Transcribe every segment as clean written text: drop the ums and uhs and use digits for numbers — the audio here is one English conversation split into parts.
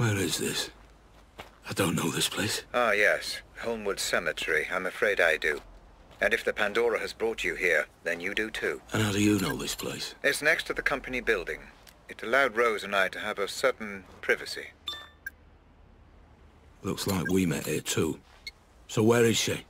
Where is this? I don't know this place. Ah, yes. Holmwood Cemetery. I'm afraid I do. And if the Pandora has brought you here, then you do too. And how do you know this place? It's next to the company building. It allowed Rose and I to have a certain privacy. Looks like we met here too. So where is she?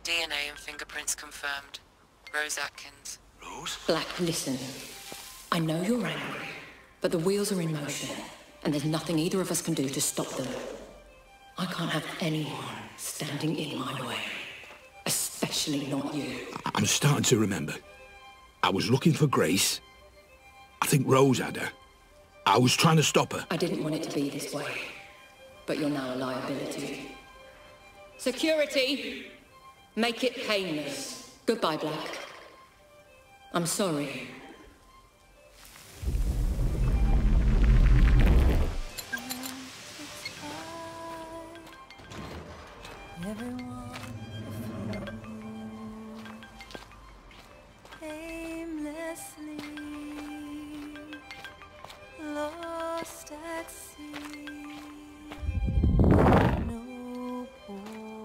DNA and fingerprints confirmed. Rose Atkins. Rose? Black, listen. I know you're angry, but the wheels are in motion, and there's nothing either of us can do to stop them. I can't have anyone standing in my way. Especially not you. I'm starting to remember. I was looking for Grace. I think Rose had her. I was trying to stop her. I didn't want it to be this way, but you're now a liability. Security! Make it painless. Goodbye, Black. I'm sorry. Aimlessly lost at sea. No port.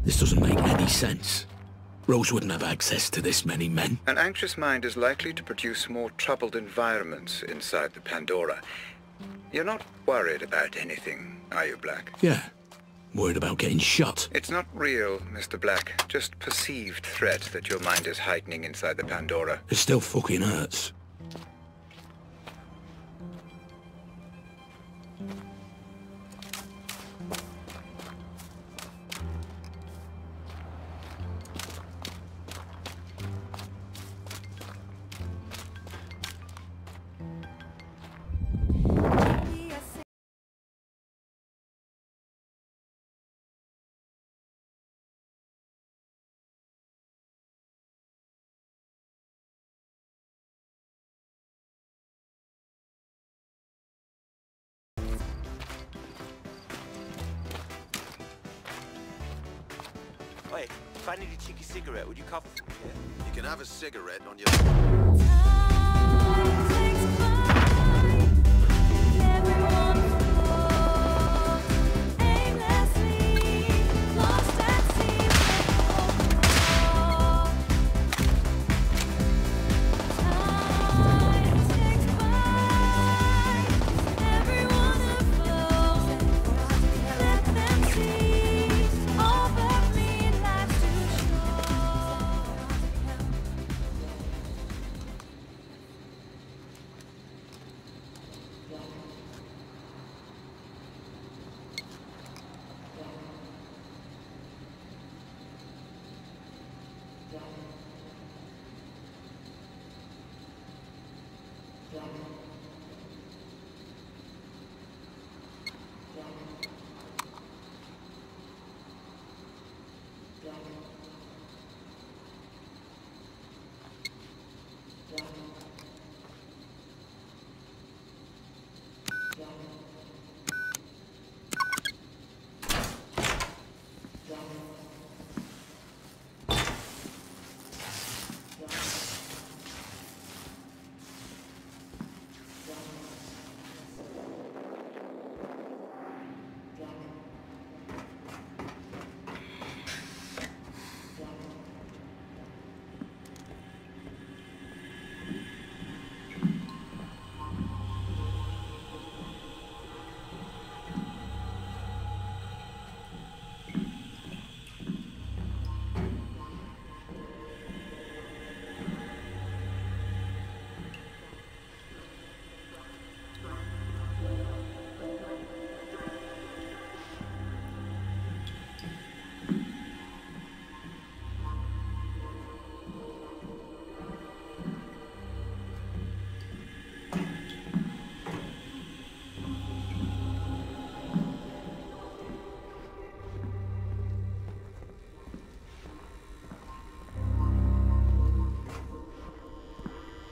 This doesn't make any sense. Rose wouldn't have access to this many men. An anxious mind is likely to produce more troubled environments inside the Pandora. You're not worried about anything, are you, Black? Yeah. Worried about getting shot. It's not real, Mr. Black. Just perceived threat that your mind is heightening inside the Pandora. It still fucking hurts. Wait, if I need a cheeky cigarette, would you cover for me, yeah? You can have a cigarette on your...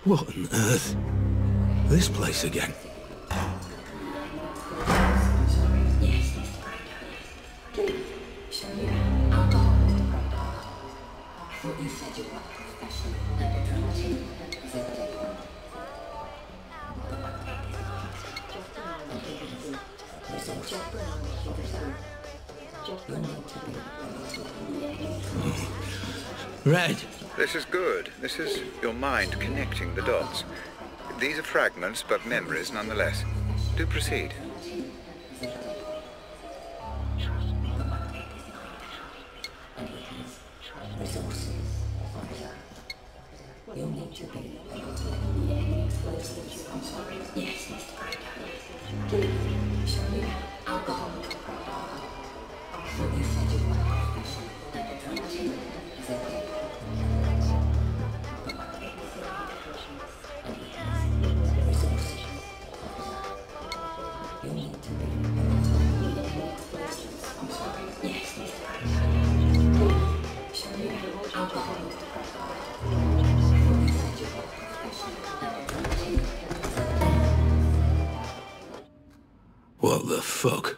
What on earth? This place again? Red. This is good. This is your mind connecting the dots. These are fragments, but memories nonetheless. Do proceed. What the fuck?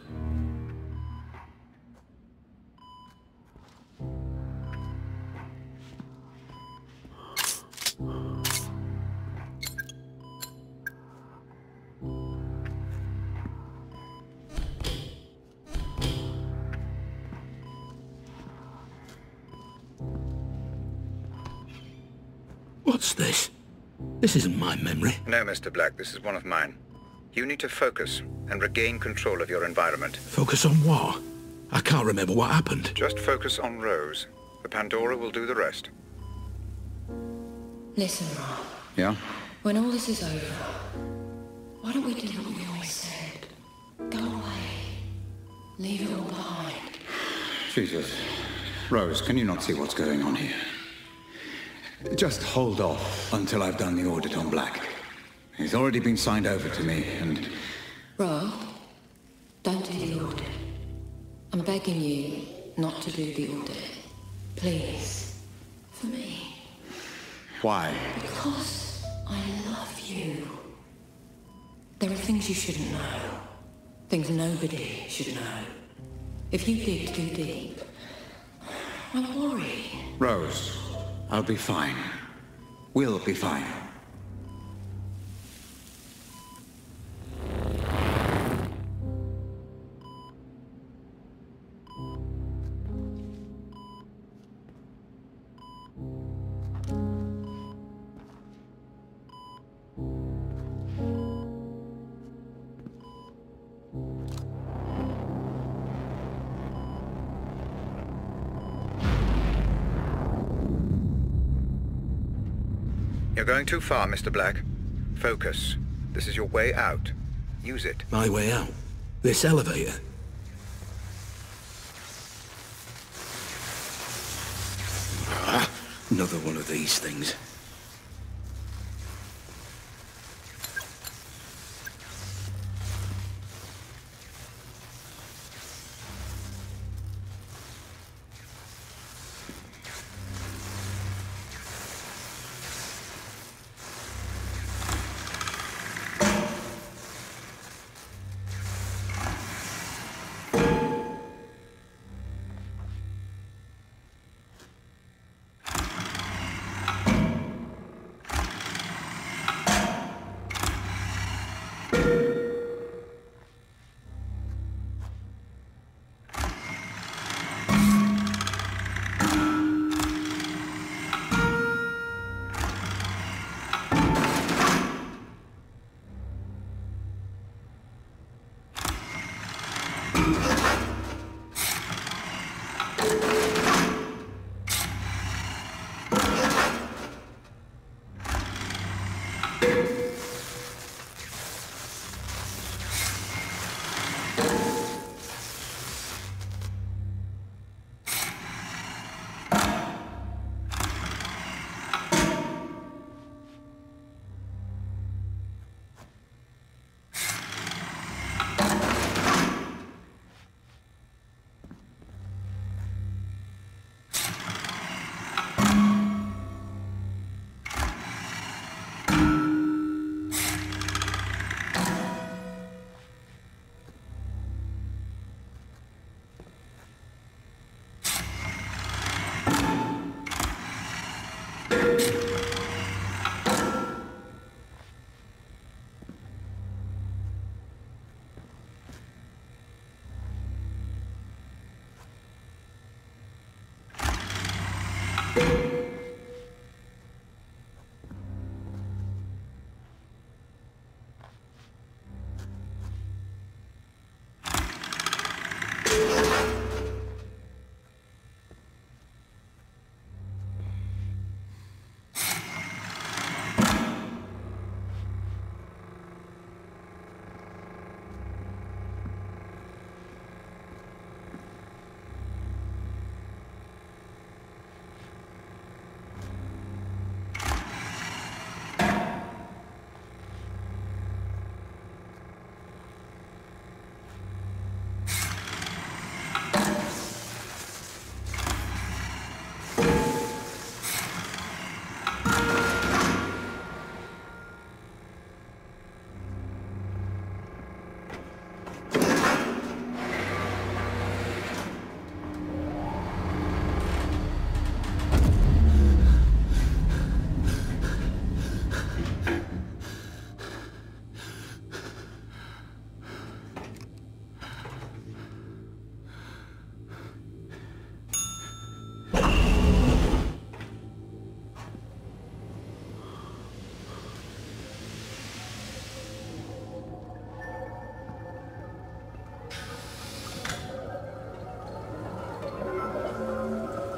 What's this? This isn't my memory. No, Mr. Black, this is one of mine. You need to focus and regain control of your environment. Focus on what? I can't remember what happened. Just focus on Rose. The Pandora will do the rest. Listen, Rob. Yeah? When all this is over, why don't we do what we always said? Go away. Leave it all behind. Jesus. Rose, can you not see what's going on here? Just hold off until I've done the audit on Black. He's already been signed over to me, and... Rob, don't do the audit. I'm begging you not to do the audit. Please. For me. Why? Because I love you. There are things you shouldn't know. Things nobody should know. If you dig too deep, I worry. Rose, I'll be fine. We'll be fine. You're going too far, Mr. Black. Focus. This is your way out. Use it. My way out? This elevator? Ah, another one of these things.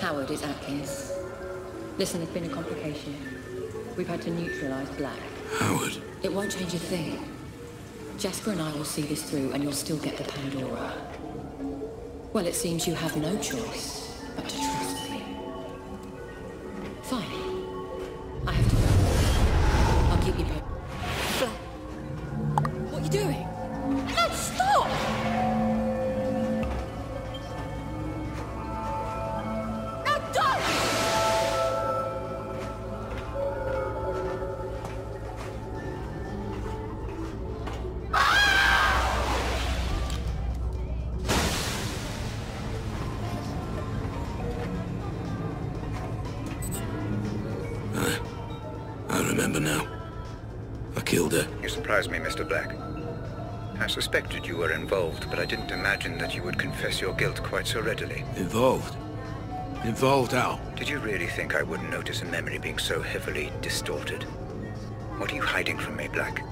Howard is Atkins. Listen, there's been a complication. We've had to neutralize Black. Howard? It won't change a thing. Jasper and I will see this through, and you'll still get the Pandora. Well, it seems you have no choice but to trust me. Fine. I have to go. I'll keep you posted. Black. What are you doing? No, stop! No, don't! I remember now. I killed her. You surprised me, Mr. Black. I suspected you were involved, but I didn't imagine that you would confess your guilt quite so readily. Involved? Involved how? Did you really think I wouldn't notice a memory being so heavily distorted? What are you hiding from me, Black?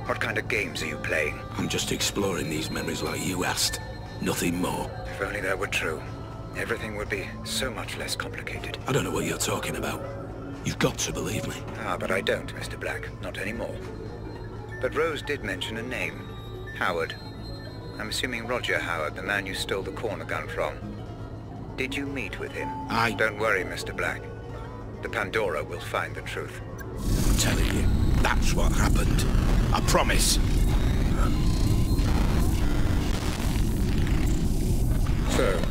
What kind of games are you playing? I'm just exploring these memories like you asked. Nothing more. If only that were true, everything would be so much less complicated. I don't know what you're talking about. You've got to believe me. Ah, but I don't, Mr. Black. Not anymore. But Rose did mention a name. Howard. I'm assuming Roger Howard, the man you stole the corner gun from. Did you meet with him? Don't worry, Mr. Black. The Pandora will find the truth. I'm telling you, that's what happened. I promise. So,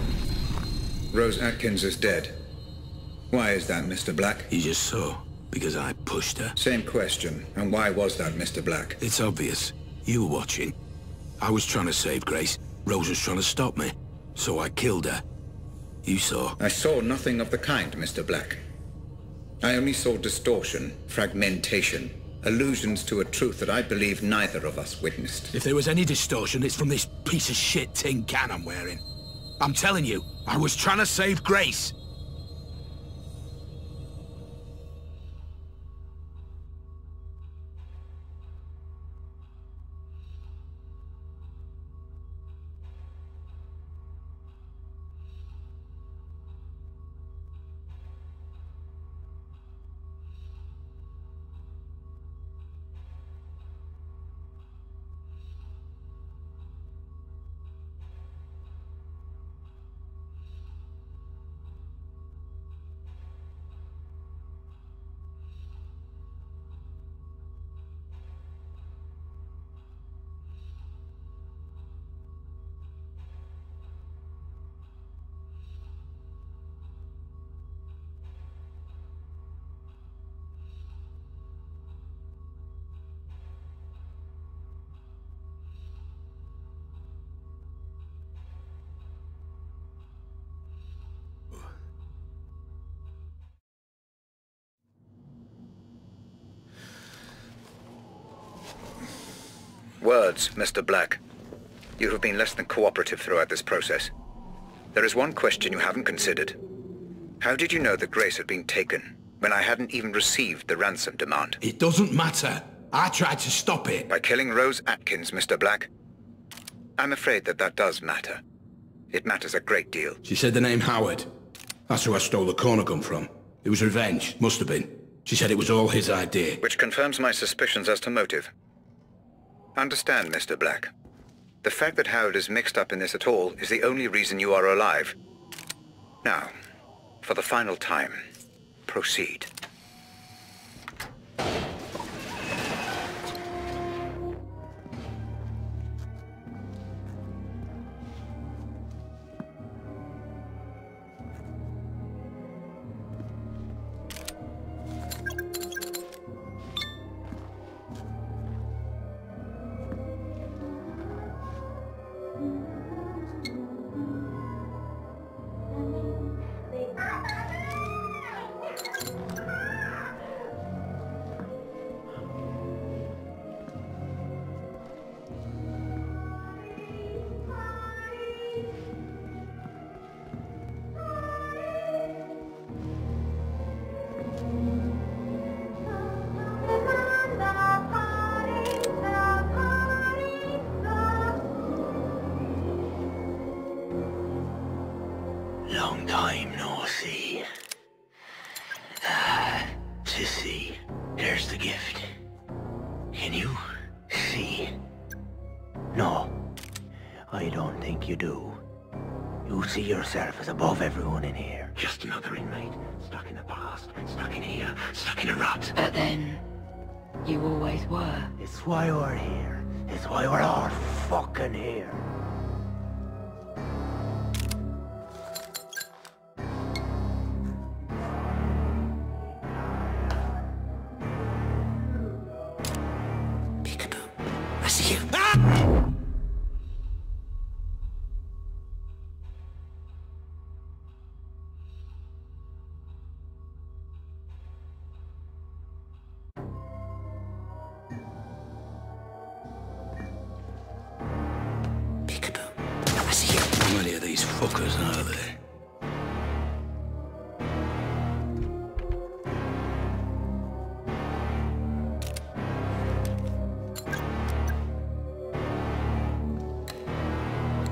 Rose Atkins is dead. Why is that, Mr. Black? You just saw, because I pushed her. Same question. And why was that, Mr. Black? It's obvious. You were watching. I was trying to save Grace. Rose was trying to stop me. So I killed her. You saw. I saw nothing of the kind, Mr. Black. I only saw distortion, fragmentation, allusions to a truth that I believe neither of us witnessed. If there was any distortion, it's from this piece of shit tin can I'm wearing. I'm telling you, I was trying to save Grace. Words, Mr. Black. You have been less than cooperative throughout this process. There is one question you haven't considered. How did you know that Grace had been taken when I hadn't even received the ransom demand? It doesn't matter. I tried to stop it. By killing Rose Atkins, Mr. Black? I'm afraid that does matter. It matters a great deal. She said the name Howard. That's who I stole the corner gun from. It was revenge. Must have been. She said it was all his idea. Which confirms my suspicions as to motive. Understand, Mr. Black. The fact that Howard is mixed up in this at all is the only reason you are alive. Now, for the final time, proceed. me? No, I don't think you do. You see yourself as above everyone in here. Just another inmate, stuck in the past, stuck in here, stuck in a rut. But then, you always were. It's why we're here. It's why we're all fucking here. Peekaboo. I see you. Ah! How many of these fuckers are there?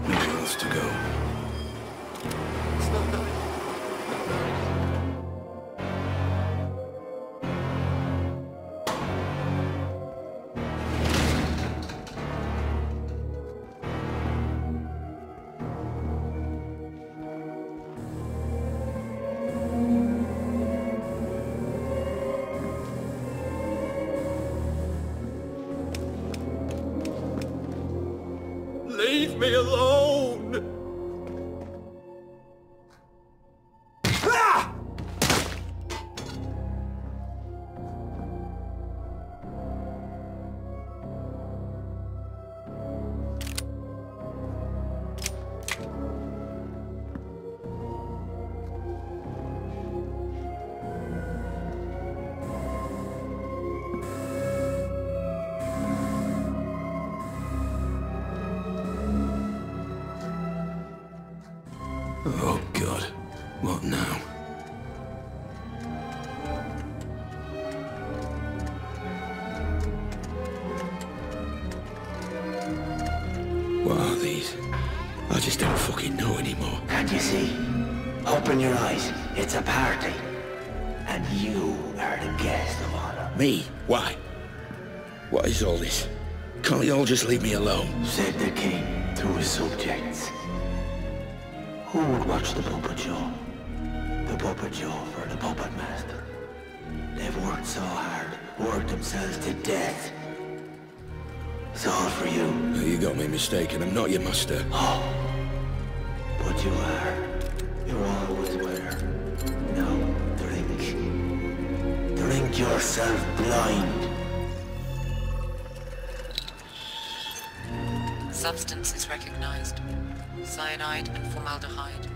Nowhere else to go. Leave me alone! Ah! Oh, God. What now? What are these? I just don't fucking know anymore. Can't you see? Open your eyes. It's a party. And you are the guest of honor. Me? Why? What is all this? Can't you all just leave me alone? Said the king to his subjects. Who would watch the puppet show? The puppet show for the puppet master. They've worked so hard, worked themselves to death. It's all for you. You got me mistaken. I'm not your master. Oh, but you are. You always were. Now, drink. Drink yourself blind. Substance is recognized. Cyanide and formaldehyde.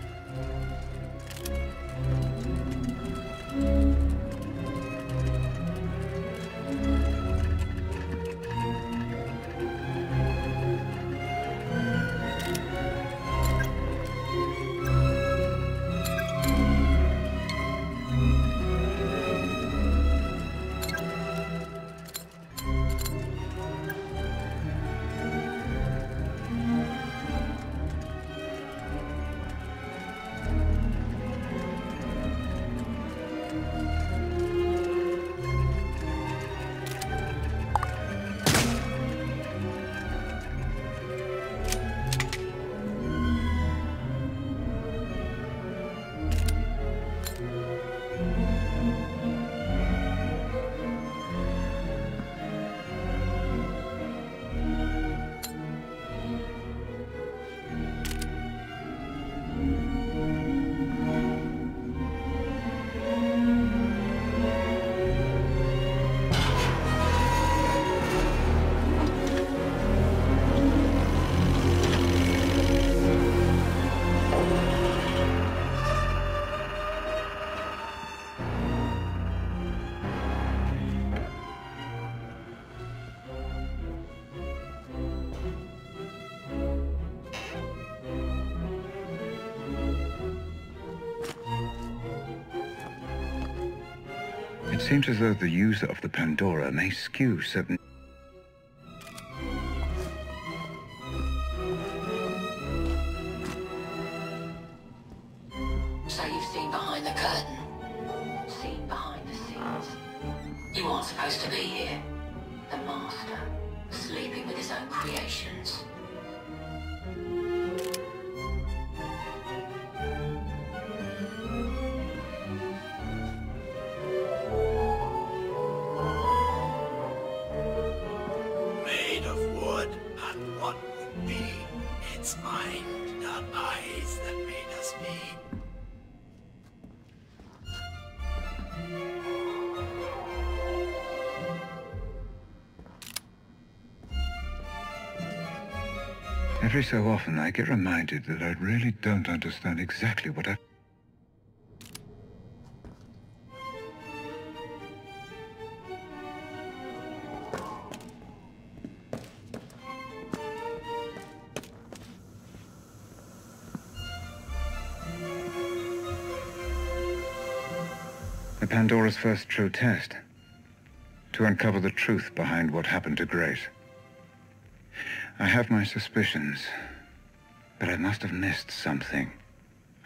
It seems as though the user of the Pandora may skew certain... So you've seen behind the curtain. Seen behind the scenes. You aren't supposed to be here. The Master, sleeping with creations. Made of wood, and what would be? It's mind, not eyes, that made us be. Every so often I get reminded that I really don't understand exactly what I... The Pandora's first true test. To uncover the truth behind what happened to Grace. I have my suspicions, but I must have missed something.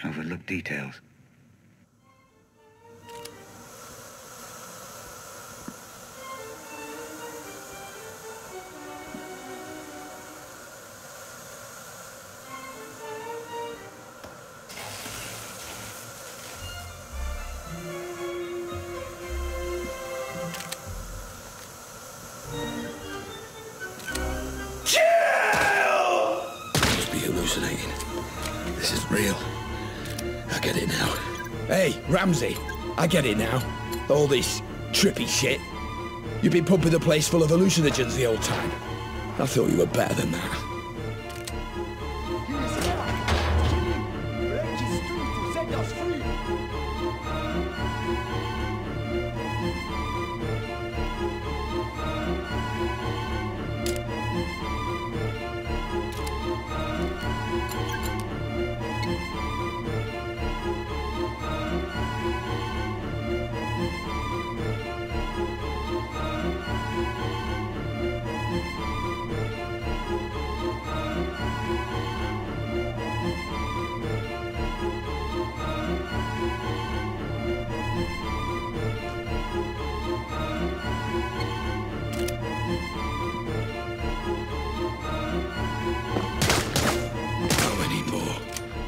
Overlooked details. This is real. I get it now. Hey, Ramsey, I get it now. All this trippy shit. You've been pumping the place full of hallucinogens the whole time. I thought you were better than that.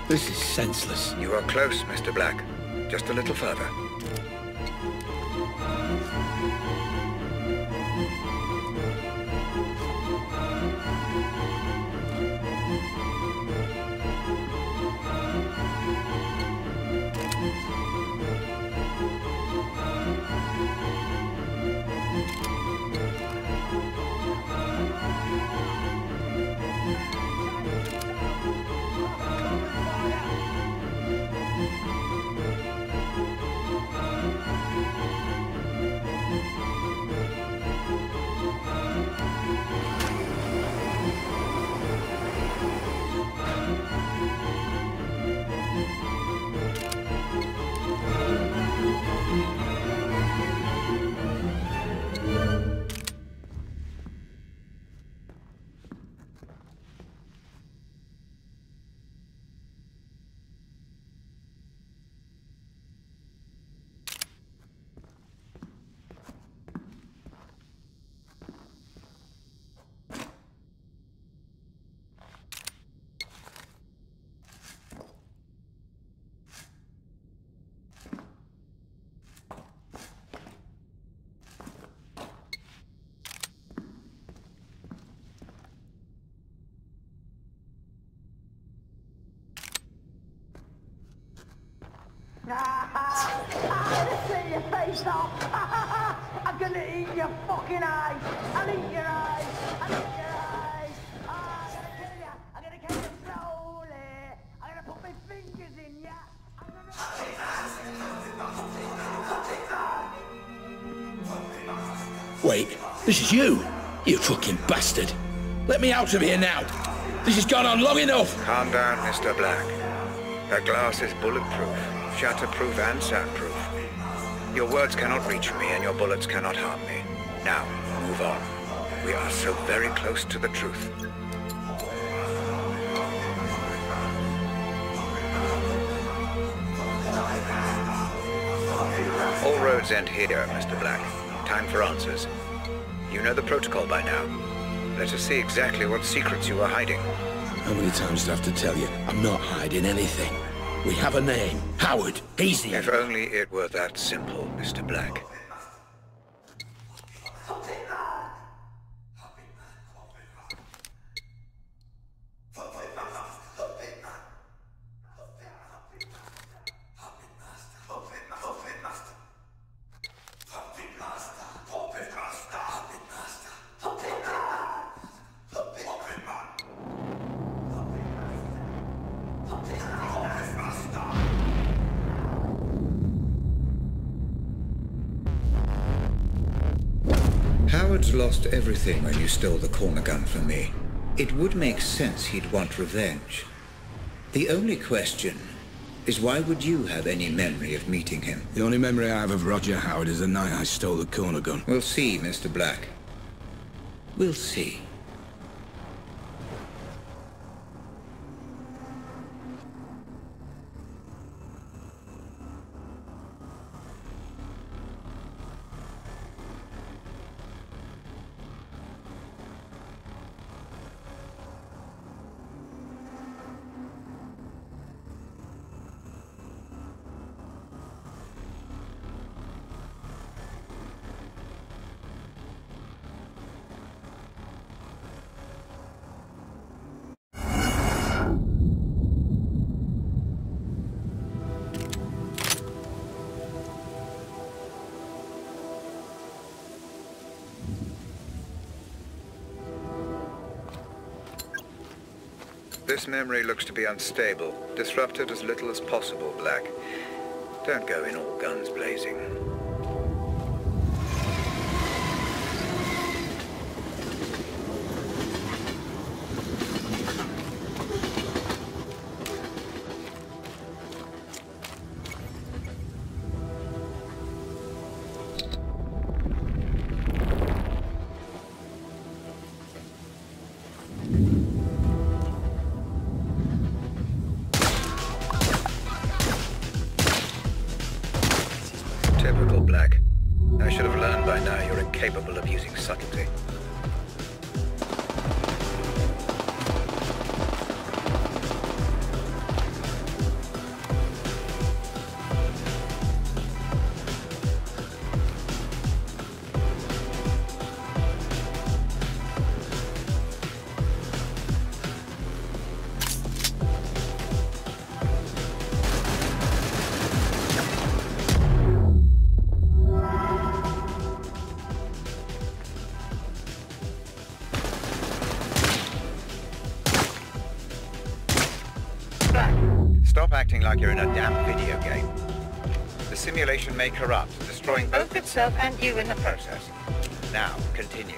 This is senseless. You are close, Mr. Black. Just a little further. I'm gonna set your face off. I'm gonna eat your fucking eyes. I'll eat your eyes. I'll eat your eyes. I'm gonna kill you. I'm gonna kill you slowly. I'm gonna put my fingers in you. I'm gonna... Wait, this is you? You fucking bastard. Let me out of here now. This has gone on long enough. Calm down, Mr. Black. That glass is bulletproof, shatterproof and sandproof. Your words cannot reach me and your bullets cannot harm me. Now, move on. We are so very close to the truth. All roads end here, Mr. Black. Time for answers. You know the protocol by now. Let us see exactly what secrets you are hiding. How many times do I have to tell you? I'm not hiding anything. We have a name. Howard. He's here. If only it were that simple, Mr. Black. Howard's lost everything when you stole the corner gun from me. It would make sense he'd want revenge. The only question is, why would you have any memory of meeting him? The only memory I have of Roger Howard is the night I stole the corner gun. We'll see, Mr. Black. We'll see. This memory looks to be unstable. Disrupt it as little as possible, Black. Don't go in all guns blazing. Typical Black. I should have learned by now you're incapable of using subtlety. Stop acting like you're in a damn video game. The simulation may corrupt, destroying both itself and you in the process. Now, continue.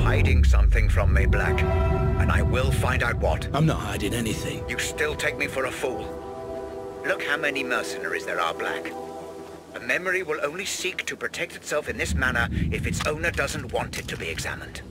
Hiding something from me, Black. And I will find out what. I'm not hiding anything. You still take me for a fool. Look how many mercenaries there are, Black. A memory will only seek to protect itself in this manner if its owner doesn't want it to be examined.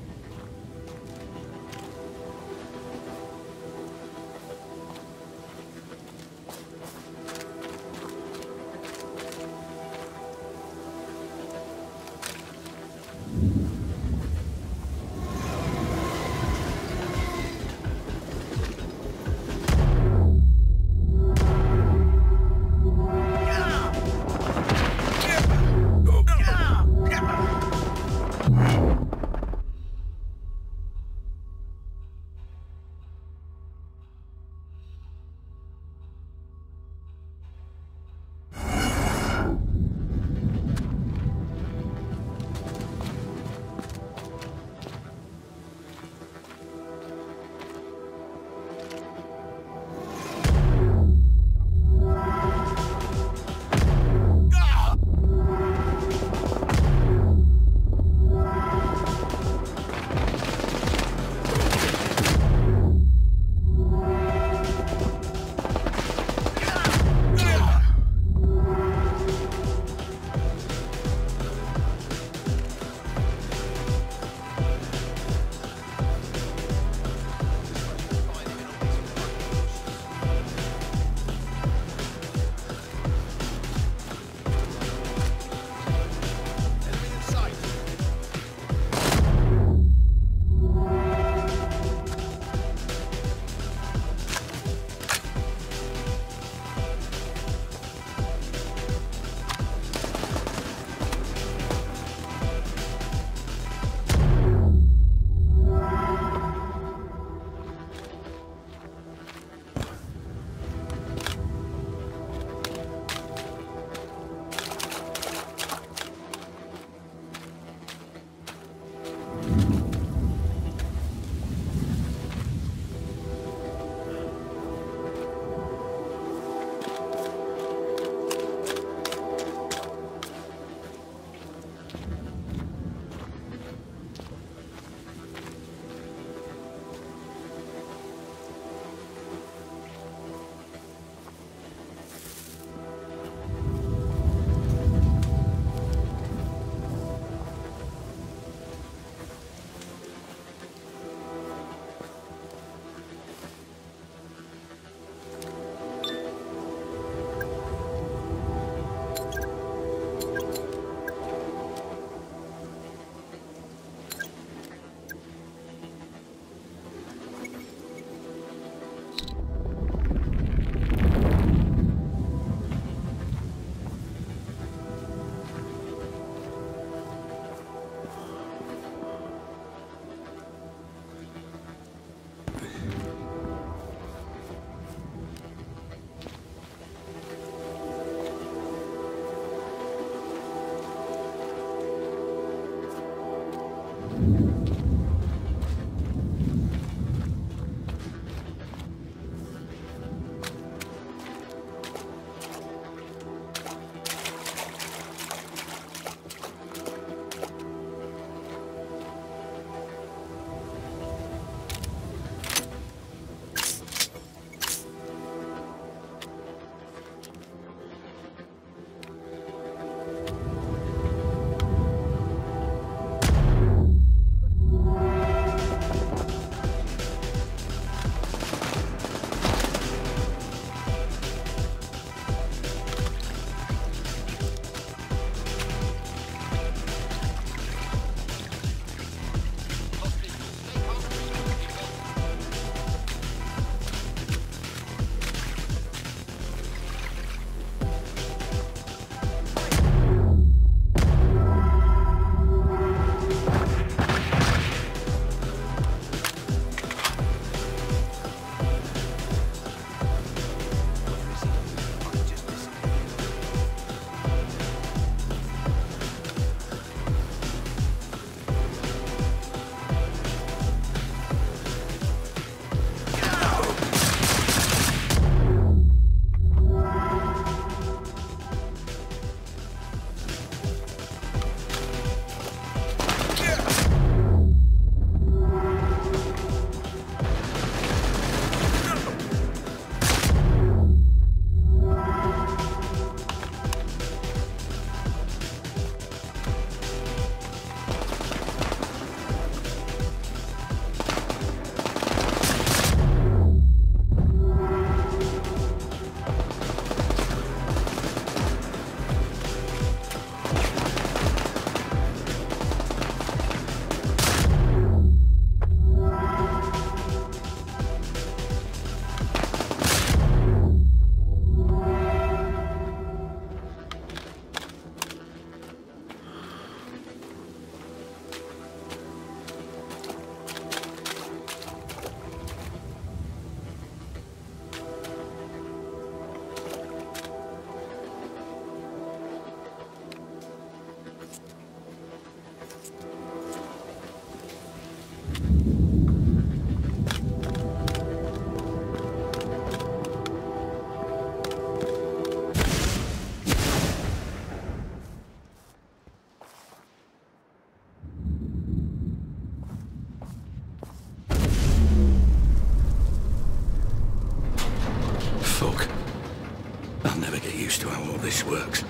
used to how all this works.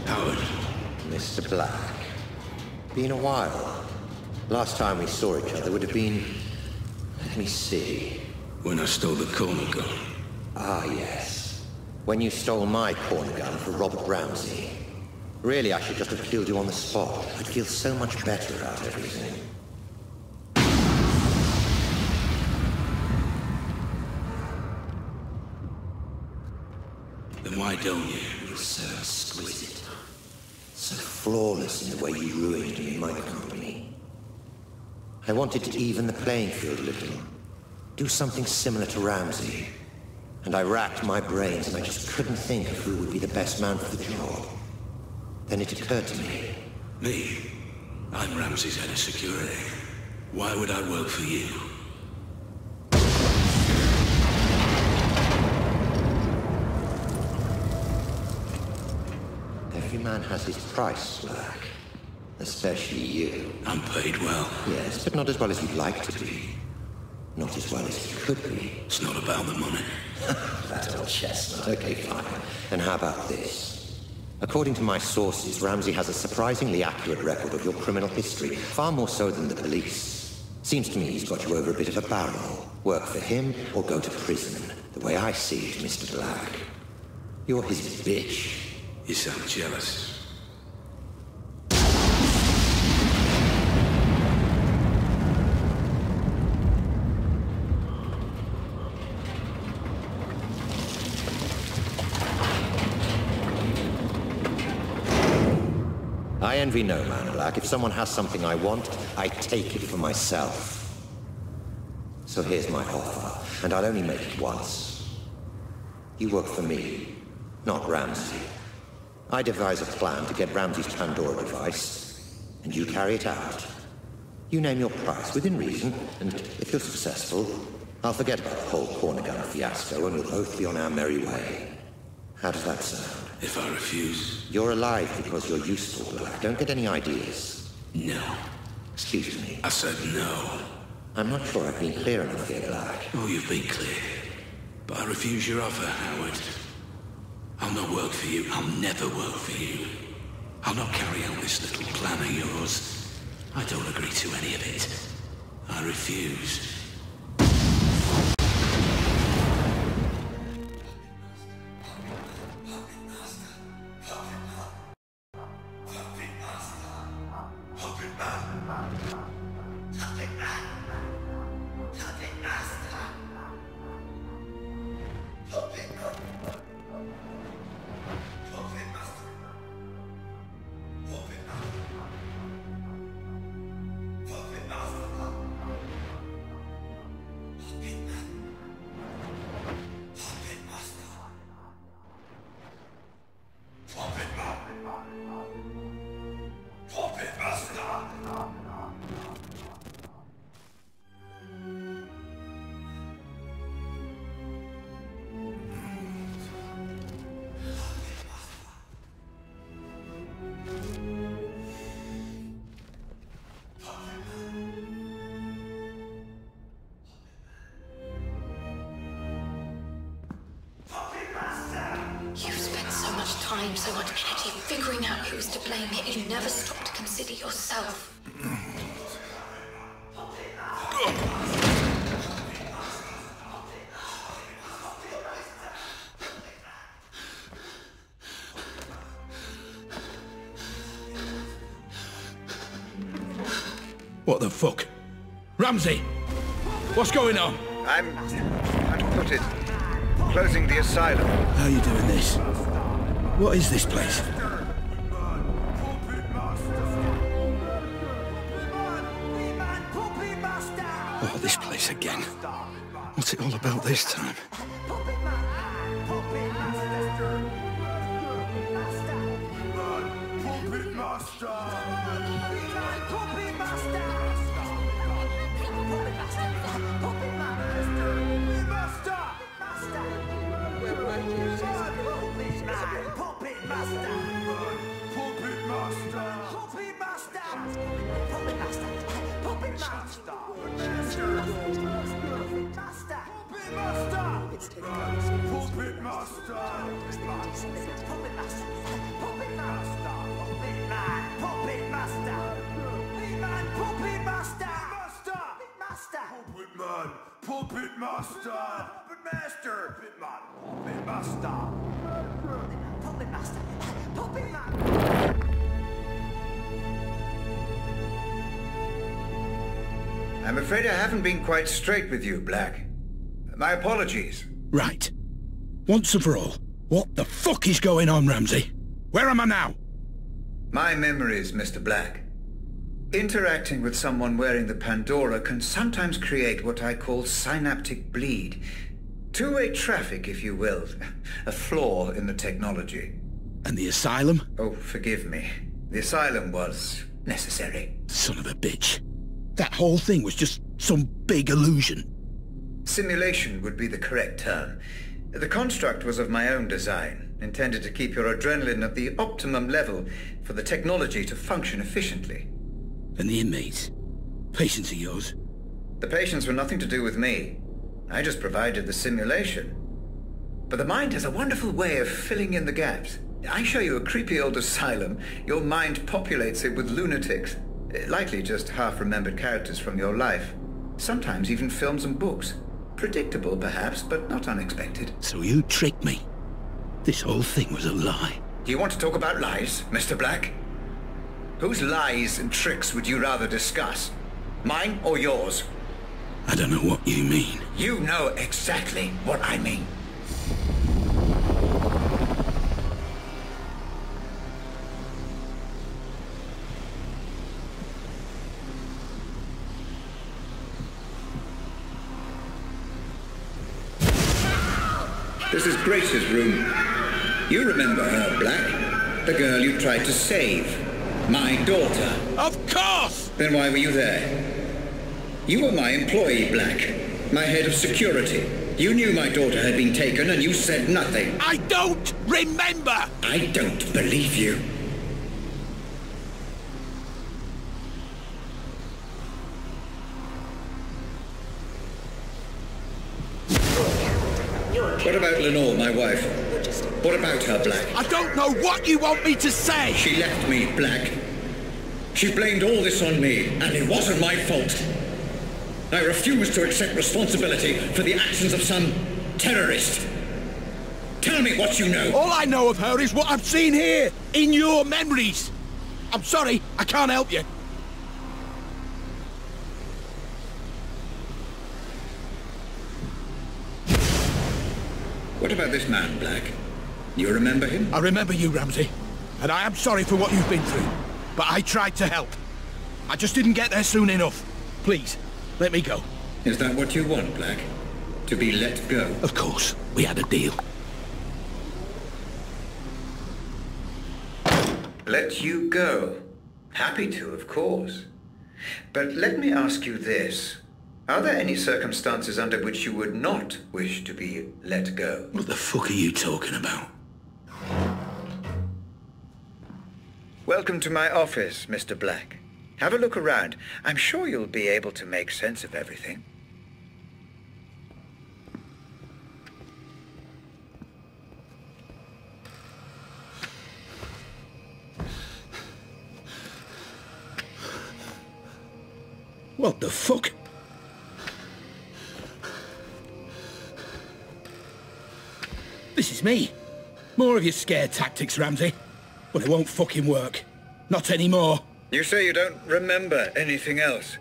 Howard. Mr. Black. Been a while. Last time we saw each other would have been... Let me see. When I stole the corner gun. Ah, yes. When you stole my corner gun for Robert Ramsey. Really, I should just have killed you on the spot. I'd feel so much better about everything. Then why don't you? You're so exquisite. So flawless in the way you ruined me in my company. I wanted to even the playing field a little. Do something similar to Ramsey. And I racked my brains and I just couldn't think of who would be the best man for the job. Then it occurred to me. Me? I'm Ramsey's head of security. Why would I work for you? Every man has his price, Black. Especially you. I'm paid well. Yes, but not as well as you'd like to be. Not as well as you could be. It's not about the money. That old chestnut. Okay, fine. Then how about this? According to my sources, Ramsey has a surprisingly accurate record of your criminal history, far more so than the police. Seems to me he's got you over a bit of a barrel. Work for him or go to prison. The way I see it, Mr. Black. You're his bitch. You sound jealous. I envy no man, Black. If someone has something I want, I take it for myself. So here's my offer, and I'll only make it once. You work for me, not Ramsey. I devise a plan to get Ramsey's Pandora device, and you carry it out. You name your price within reason, and if you're successful, I'll forget about the whole corner gun fiasco, and we'll both be on our merry way. How does that sound? If I refuse? You're alive because you're useful, Black. Don't get any ideas. No. Excuse me. I said no. I'm not sure I've been clear enough here, Black. Oh, you've been clear. But I refuse your offer, Howard. I'll not work for you. I'll never work for you. I'll not carry out this little plan of yours. I don't agree to any of it. I refuse. So much energy figuring out who's to blame, yet you never stop to consider yourself. What the fuck? Ramsey! What's going on? I'm put it, closing the asylum. How are you doing this? What is this place? Oh, this place again. What's it all about this time? Puppet master! Puppet master! Puppet master! Puppet master! Puppet man! Puppet master! Puppet man! Puppet master! Puppet master! Puppet man! Puppet master! Puppet master! Puppet man! Puppet master! Puppet master! Puppet man! I'm afraid I haven't been quite straight with you, Black. My apologies. Right. Once and for all, what the fuck is going on, Ramsey? Where am I now? My memories, Mr. Black. Interacting with someone wearing the Pandora can sometimes create what I call synaptic bleed. Two-way traffic, if you will. A flaw in the technology. And the asylum? Oh, forgive me. The asylum was necessary. Son of a bitch. That whole thing was just some big illusion. Simulation would be the correct term. The construct was of my own design, intended to keep your adrenaline at the optimum level for the technology to function efficiently. And the inmates? Patients of yours? The patients were nothing to do with me. I just provided the simulation. But the mind has a wonderful way of filling in the gaps. I show you a creepy old asylum, your mind populates it with lunatics. Likely just half-remembered characters from your life. Sometimes even films and books. Predictable, perhaps, but not unexpected. So you tricked me. This whole thing was a lie. Do you want to talk about lies, Mr. Black? Whose lies and tricks would you rather discuss? Mine or yours? I don't know what you mean. You know exactly what I mean. This is Grace's room. You remember her, Black? The girl you tried to save. My daughter. Of course! Then why were you there? You were my employee, Black. My head of security. You knew my daughter had been taken and you said nothing. I don't remember! I don't believe you. What about Lenore, my wife? What about her, Black? I don't know what you want me to say! She left me, Black. She blamed all this on me, and it wasn't my fault. I refuse to accept responsibility for the actions of some terrorist. Tell me what you know. All I know of her is what I've seen here, in your memories. I'm sorry, I can't help you. What about this man, Black? You remember him? I remember you, Ramsey. And I am sorry for what you've been through. But I tried to help. I just didn't get there soon enough. Please, let me go. Is that what you want, Black? To be let go? Of course. We had a deal. Let you go? Happy to, of course. But let me ask you this. Are there any circumstances under which you would not wish to be let go? What the fuck are you talking about? Welcome to my office, Mr. Black. Have a look around. I'm sure you'll be able to make sense of everything. What the fuck? This is me. More of your scare tactics, Ramsey. But it won't fucking work. Not anymore. You say you don't remember anything else?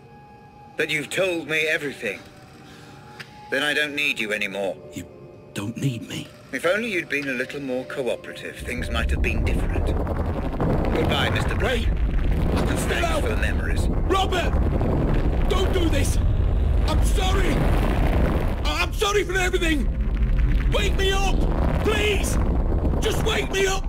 That you've told me everything? Then I don't need you anymore. You don't need me? If only you'd been a little more cooperative, things might have been different. Goodbye, Mr. Black. Wait! And thanks for the memories. Robert! Don't do this! I'm sorry! I'm sorry for everything! Wake me up! Please! Just wake me up!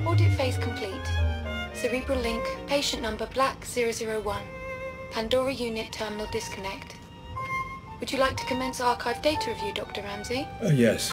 Audit phase complete. Cerebral link, patient number Black 001. Pandora unit terminal disconnect. Would you like to commence archive data review, Dr. Ramsey? Yes.